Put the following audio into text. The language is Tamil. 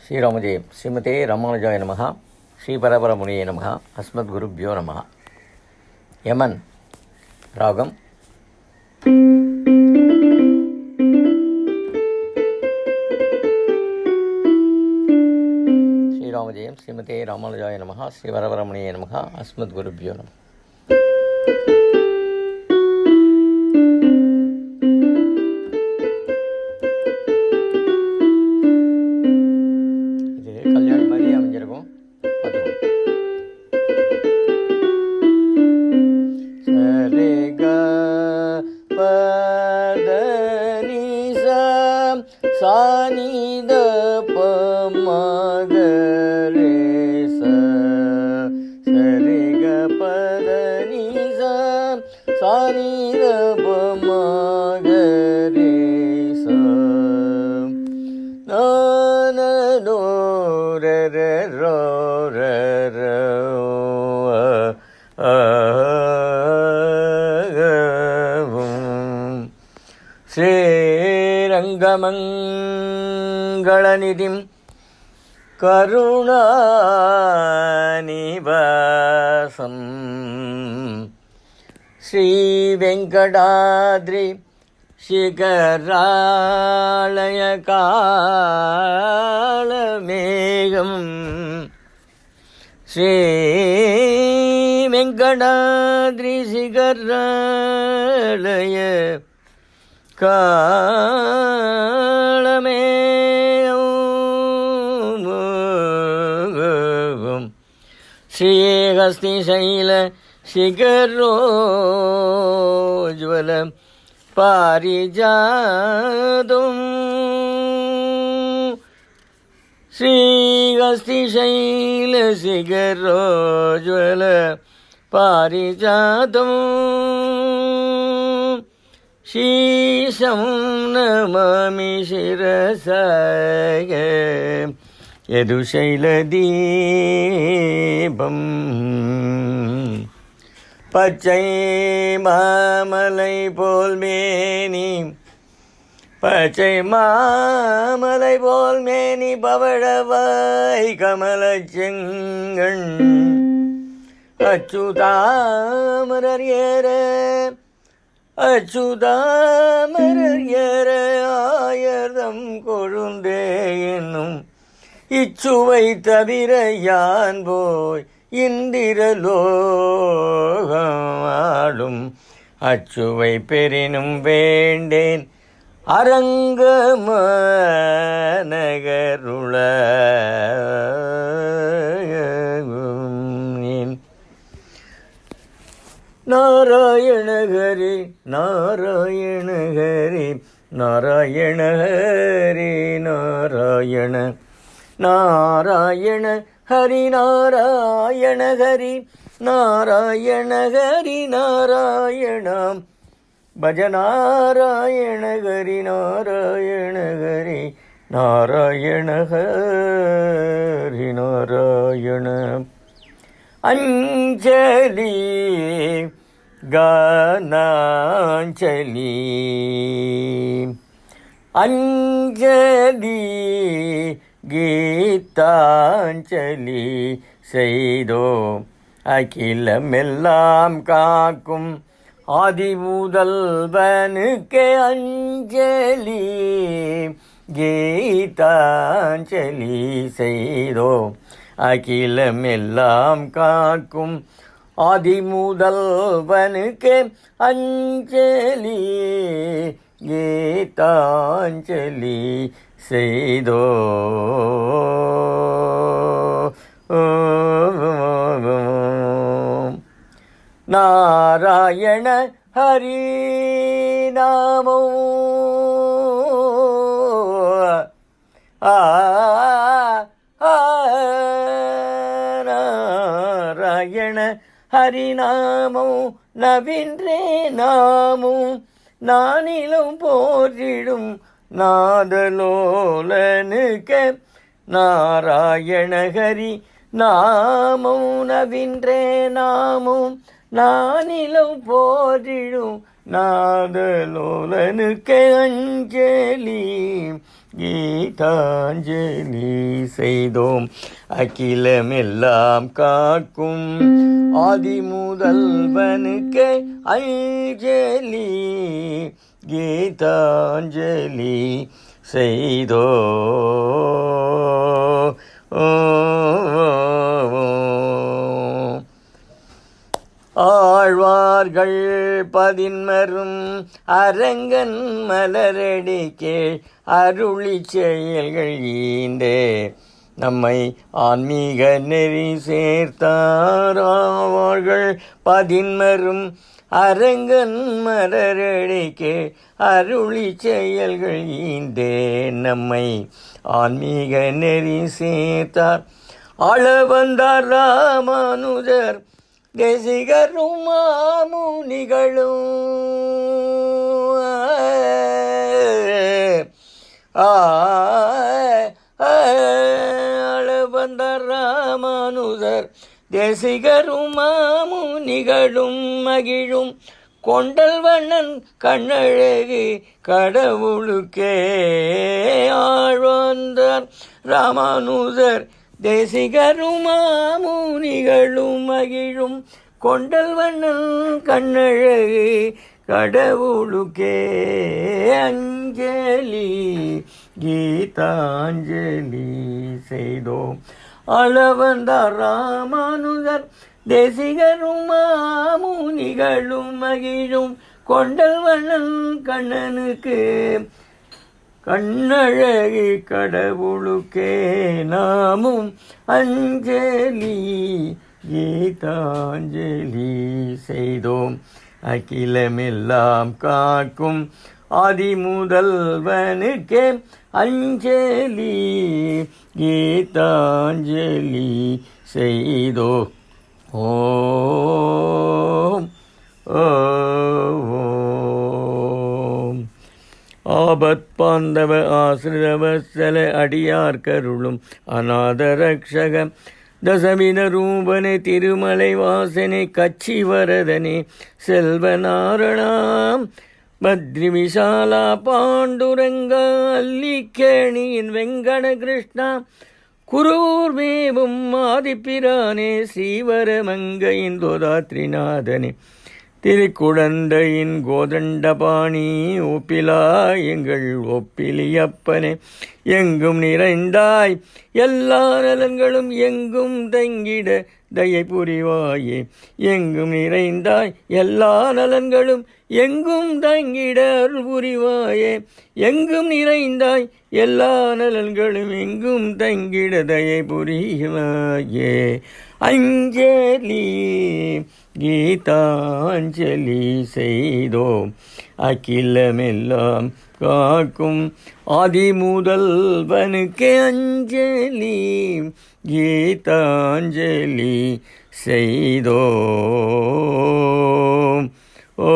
ஸ்ரீராமஜெயம். ஸ்ரீமதே ராமானுஜாய நமஹ. ஸ்ரீபரபரமுனியே நமஹ. அஸ்மத்குருப்யோ நமஹ. யமன் ராகம். ஸ்ரீராமஜெயம். ஸ்ரீமதே ராமானுஜாய நமஹ. ஸ்ரீபரபரமுனியே நமஹ. அஸ்மத்குருப்யோ நமஹ. கல்யாணி மாதிரி அமைஞ்சிருக்கும். சரே க பத நீ சா நீ த ப ம க ரே ச. சரே க பத நீ சா நீ த ப ம க ரே ச. நோ re re ro re re ஸ்ரீரங்கமங்களநிதிம் கருணாநிவாசம் ஸ்ரீவெங்கடாத்ரி சிகராலய காலமேகம் ஸ்ரீ வெங்கடாத்ரி சிகராலய காலமேகம் ஸ்ரீஹஸ்திசைல சிகரோஜ்வல பாரிஜாதம் ஸ்ரீஹஸ்திசைல சிகரோஜ்வல பாரிஜாதம் சீசம் நமாமி சிரசாய யதுசைலதீபம். பச்சை மாமலை போல் மேனி பச்சை மாமலை போல் மேனி பவழவாய் கமலச் செங்கண் அச்சுதாமரர் ஏற அச்சுதாமரர் ஏற ஆயர்தம் கொழுந்தே என்னும் இச்சுவை தவிர யான் போய் இந்திரலோகமாடும் அச்சுவை பெரினும் வேண்டேன் அரங்கம நகருள. நாராயண ஹரி நாராயண ஹரி நாராயண ஹரி நாராயண நாராயண ஹரி நாராயண ஹரி நாராயண ஹரி நாராயண பஜ நாராயண ஹரி நாராயண ஹரி நாராயண ஹரி நாராயண. அஞ்சலி கானாஞ்சலி அஞ்சலி கீதாஞ்சலி செய்தோம் அகிலமெல்லாம் காக்கும் ஆதிமுதல்வனுக்கே அஞ்சலி கீதாஞ்சலி செய்தோம் அகிலமெல்லாம் காக்கும் ஆதிமுதல்வனுக்கே அஞ்சலி கீதாஞ்சலி செய்தோ. நாராயண ஹரி நாமோ நாராயண ஹரிநாமம் நவின்றே நாமும் நானிலும் போற்றிடும் நாதலோலனுக்கு நாராயண ஹரி நாமம் நவின்றே நாமும் நானிலும் போற்றிடும் நாதலோலனுக்கு அஞ்சலி கீதாஞ்சலி செய்தோம். அகிலமெல்லாம் காக்கும் ஆதிமுதல்வனுக்கு அஞ்சலி கீதாஞ்சலி செய்தோம். ஆழ்வார்கள் பதின்மரும் அரங்கன் மலரடிக்கே அருளி செயல்கள் ஈந்தே நம்மை ஆன்மீக நெறி சேர்த்தார்கள். பதின்மரும் அரங்கன் மலரடிக்கே அருளி செயல்கள் ஈந்தே நம்மை ஆன்மீக நெறி சேர்த்தார். அளவந்தார் ராமானுஜர் தேசிகரும் மாமுனிகளும் அளவந்தார் ராமானுஜர் தேசிகரும் மாமுனிகளும் மகிழும் கொண்டல் வண்ணன் கண்ணழகு கடவுளுக்கே. ஆழ்வார்ந்தார் ராமானுஜர் தேசிகரும் மாமுனிகளும் மகிழும் கொண்டல் வண்ணன் கண்ணழகு கடவுளுக்கே. அஞ்சலி கீதாஞ்சலி செய்தோம். அளவந்தார் ராமானுஜர் தேசிகரும் மாமுனிகளும் மகிழும் கொண்டல் வண்ணன் கண்ணனுக்கு கண்ணழகு கடவுளுக்கே நாமும் அஞ்சலி கீதாஞ்சலி செய்தோம். அகிலமெல்லாம் காக்கும் ஆதிமுதல்வனுக்கே அஞ்சலி கீதாஞ்சலி செய்தோம். ஓம் ஓம். ஆபத் பாந்தவ ஆசிரவசல அடியார் கருளும் அநாதரக்ஷக தசவின ரூபனே திருமலை வாசனே கச்சி வரதனே செல்வநாரணாம் பத்ரி விஷாலா பாண்டுரங்கா அல்லிக்கேணியின் வெங்கட கிருஷ்ணா குரூர் மேவும் ஆதிப்பிரானே ஸ்ரீவரமங்கையின் தோதாத்ரிநாதனே திருக்குடந்தையின் கோதண்டபாணி ஒப்பிலா எங்கள் ஒப்பிலியப்பனே எங்கும் நிறைந்தாய் எல்லா நலன்களும் எங்கும் தங்கிட தயை புரிவாயே. எங்கும் நிறைந்தாய் எல்லா நலன்களும் எங்கும் தங்கிட அருள் புரிவாயே. எங்கும் நிறைந்தாய் எல்லா நலன்களும் எங்கும் தங்கிட தயை புரிவாயே. அஞ்சலி கீதாஞ்சலி செய்தோம். அகிலமெல்லாம் காக்கும் ஆதிமுதல்வனுக்கு அஞ்சலி கீதாஞ்சலி செய்தோம். ஓ